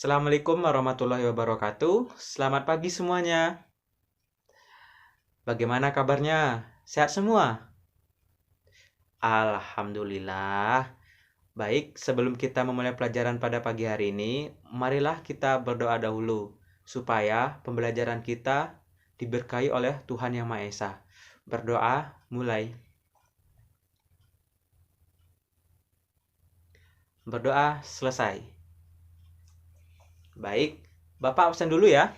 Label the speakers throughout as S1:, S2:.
S1: Assalamualaikum warahmatullahi wabarakatuh. Selamat pagi semuanya. Bagaimana kabarnya? Sehat semua? Alhamdulillah. Baik, sebelum kita memulai pelajaran pada pagi hari ini, marilah kita berdoa dahulu supaya pembelajaran kita diberkahi oleh Tuhan Yang Maha Esa. Berdoa, mulai. Berdoa, selesai. Baik, Bapak absen dulu ya.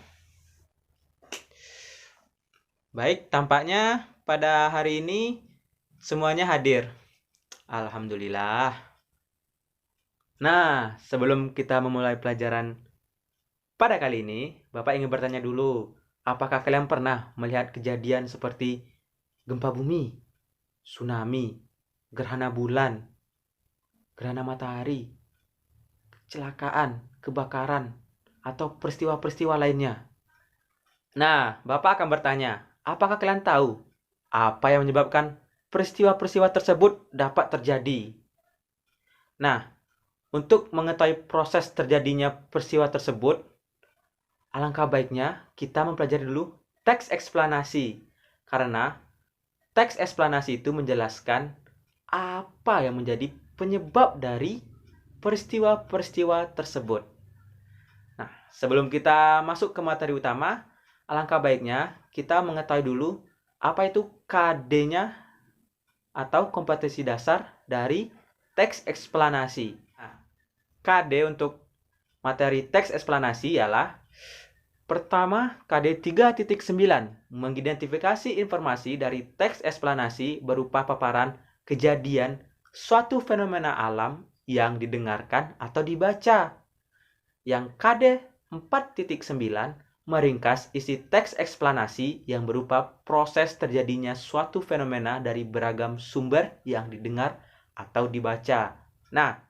S1: Baik, tampaknya pada hari ini semuanya hadir. Alhamdulillah. Nah, sebelum kita memulai pelajaran pada kali ini, Bapak ingin bertanya dulu, apakah kalian pernah melihat kejadian seperti gempa bumi, tsunami, gerhana bulan, gerhana matahari, kecelakaan, kebakaran, atau peristiwa-peristiwa lainnya? Nah, Bapak akan bertanya, apakah kalian tahu apa yang menyebabkan peristiwa-peristiwa tersebut dapat terjadi? Nah, untuk mengetahui proses terjadinya peristiwa tersebut, alangkah baiknya kita mempelajari dulu teks eksplanasi. Karena teks eksplanasi itu menjelaskan apa yang menjadi penyebab dari peristiwa-peristiwa tersebut. Nah, sebelum kita masuk ke materi utama, alangkah baiknya kita mengetahui dulu apa itu KD-nya atau kompetensi dasar dari teks eksplanasi. Nah, KD untuk materi teks eksplanasi ialah pertama, KD 3.9 mengidentifikasi informasi dari teks eksplanasi berupa paparan kejadian suatu fenomena alam yang didengarkan atau dibaca. Yang KD 4.9 meringkas isi teks eksplanasi yang berupa proses terjadinya suatu fenomena dari beragam sumber yang didengar atau dibaca. Nah,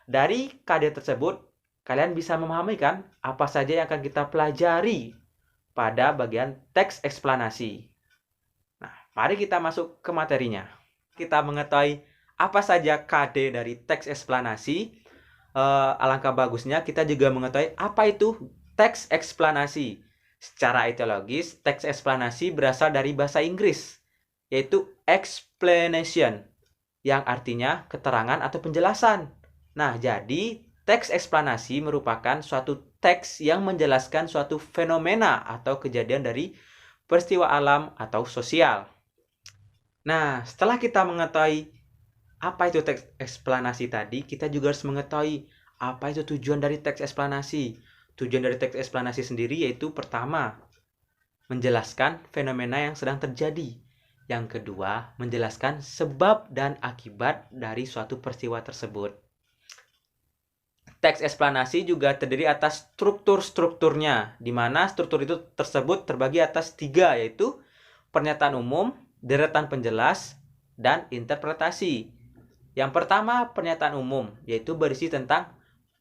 S1: dari KD tersebut, kalian bisa memahami kan apa saja yang akan kita pelajari pada bagian teks eksplanasi. Nah, mari kita masuk ke materinya. Kita mengetahui apa saja KD dari teks eksplanasi. Alangkah bagusnya kita juga mengetahui apa itu teks eksplanasi. Secara etiologis, teks eksplanasi berasal dari bahasa Inggris, yaitu explanation, yang artinya keterangan atau penjelasan. Nah, jadi teks eksplanasi merupakan suatu teks yang menjelaskan suatu fenomena atau kejadian dari peristiwa alam atau sosial. Nah, setelah kita mengetahui apa itu teks eksplanasi tadi, kita juga harus mengetahui apa itu tujuan dari teks eksplanasi. Tujuan dari teks eksplanasi sendiri yaitu pertama, menjelaskan fenomena yang sedang terjadi. Yang kedua, menjelaskan sebab dan akibat dari suatu peristiwa tersebut. Teks eksplanasi juga terdiri atas struktur-strukturnya, di mana struktur itu tersebut terbagi atas 3, yaitu pernyataan umum, deretan penjelas, dan interpretasi. Yang pertama, pernyataan umum, yaitu berisi tentang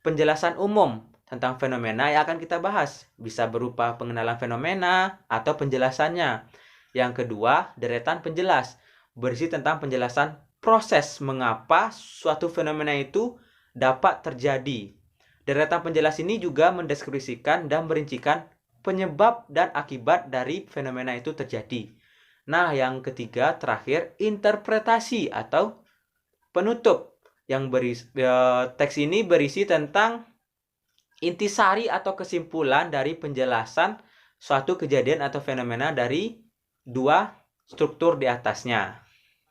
S1: penjelasan umum tentang fenomena yang akan kita bahas. Bisa berupa pengenalan fenomena atau penjelasannya. Yang kedua, deretan penjelas, berisi tentang penjelasan proses mengapa suatu fenomena itu dapat terjadi. Deretan penjelas ini juga mendeskripsikan dan merincikan penyebab dan akibat dari fenomena itu terjadi. Nah, yang ketiga, terakhir, interpretasi atau penutup. Teks ini berisi tentang intisari atau kesimpulan dari penjelasan suatu kejadian atau fenomena dari 2 struktur di atasnya.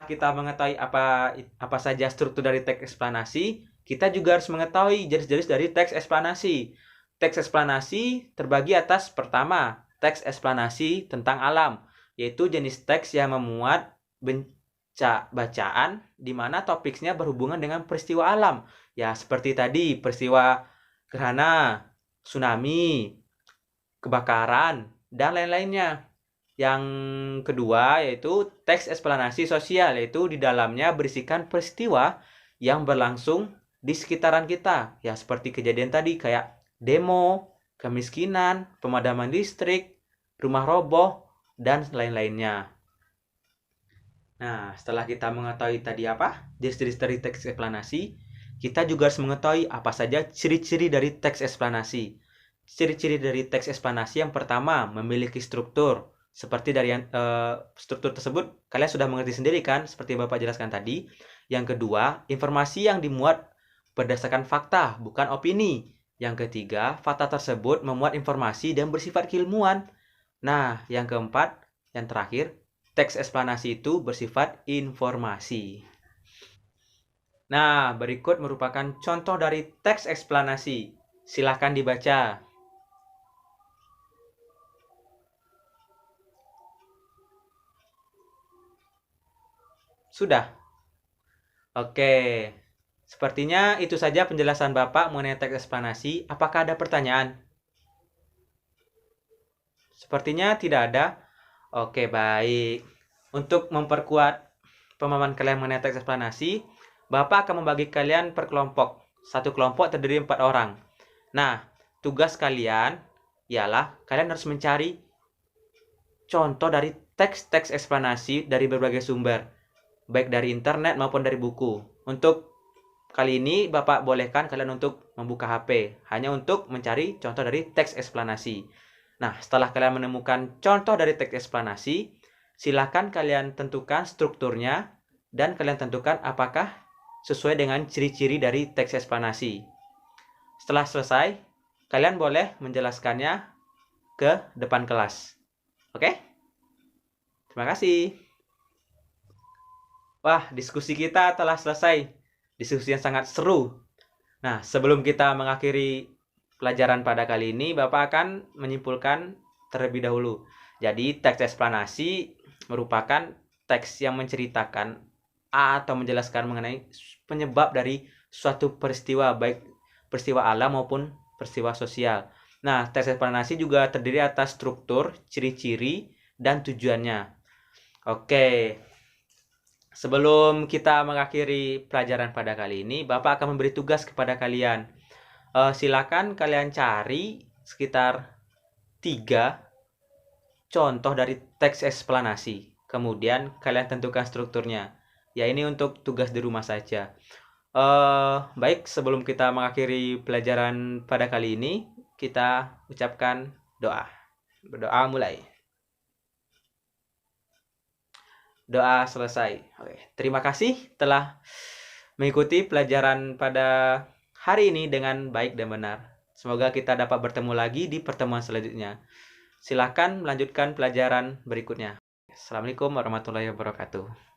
S1: Kita mengetahui apa saja struktur dari teks eksplanasi, kita juga harus mengetahui jenis-jenis dari teks eksplanasi. Teks eksplanasi terbagi atas pertama, teks eksplanasi tentang alam, yaitu jenis teks yang memuat bacaan di mana topiknya berhubungan dengan peristiwa alam. Ya, seperti tadi, peristiwa gerhana, tsunami, kebakaran, dan lain-lainnya. Yang kedua yaitu teks eksplanasi sosial, yaitu di dalamnya berisikan peristiwa yang berlangsung di sekitaran kita. Ya, seperti kejadian tadi kayak demo, kemiskinan, pemadaman listrik, rumah roboh, dan lain-lainnya. Nah, setelah kita mengetahui tadi jenis-jenis dari teks eksplanasi, kita juga harus mengetahui apa saja ciri-ciri dari teks eksplanasi. ciri-ciri dari teks eksplanasi yang pertama, memiliki struktur. Seperti dari struktur tersebut, kalian sudah mengerti sendiri kan, seperti yang Bapak jelaskan tadi. Yang kedua, informasi yang dimuat berdasarkan fakta, bukan opini. Yang ketiga, fakta tersebut memuat informasi dan bersifat keilmuan. Nah, yang keempat, yang terakhir, teks eksplanasi itu bersifat informasi. Nah, berikut merupakan contoh dari teks eksplanasi. Silahkan dibaca. Sudah? Oke. Sepertinya itu saja penjelasan Bapak mengenai teks eksplanasi. Apakah ada pertanyaan? Sepertinya tidak ada. Oke, baik. Untuk memperkuat pemahaman kalian mengenai teks eksplanasi, Bapak akan membagi kalian per kelompok. Satu kelompok terdiri 4 orang. Nah, tugas kalian ialah kalian harus mencari contoh dari teks-teks eksplanasi dari berbagai sumber, baik dari internet maupun dari buku. Untuk kali ini Bapak bolehkan kalian untuk membuka HP, hanya untuk mencari contoh dari teks eksplanasi. Nah, setelah kalian menemukan contoh dari teks eksplanasi, silakan kalian tentukan strukturnya dan kalian tentukan apakah sesuai dengan ciri-ciri dari teks eksplanasi. Setelah selesai, kalian boleh menjelaskannya ke depan kelas. Oke? Terima kasih. Wah, diskusi kita telah selesai. Diskusi yang sangat seru. Nah, sebelum kita mengakhiri pelajaran pada kali ini, Bapak akan menyimpulkan terlebih dahulu. Jadi, teks eksplanasi merupakan teks yang menceritakan atau menjelaskan mengenai penyebab dari suatu peristiwa, baik peristiwa alam maupun peristiwa sosial. Nah, teks eksplanasi juga terdiri atas struktur, ciri-ciri, dan tujuannya. Oke, sebelum kita mengakhiri pelajaran pada kali ini, Bapak akan memberi tugas kepada kalian. Silakan kalian cari sekitar 3 contoh dari teks eksplanasi. Kemudian kalian tentukan strukturnya. Ya, ini untuk tugas di rumah saja. Baik, sebelum kita mengakhiri pelajaran pada kali ini, kita ucapkan doa. Berdoa mulai. Doa selesai. Oke, terima kasih telah mengikuti pelajaran pada hari ini dengan baik dan benar. Semoga kita dapat bertemu lagi di pertemuan selanjutnya. Silakan melanjutkan pelajaran berikutnya. Assalamualaikum warahmatullahi wabarakatuh.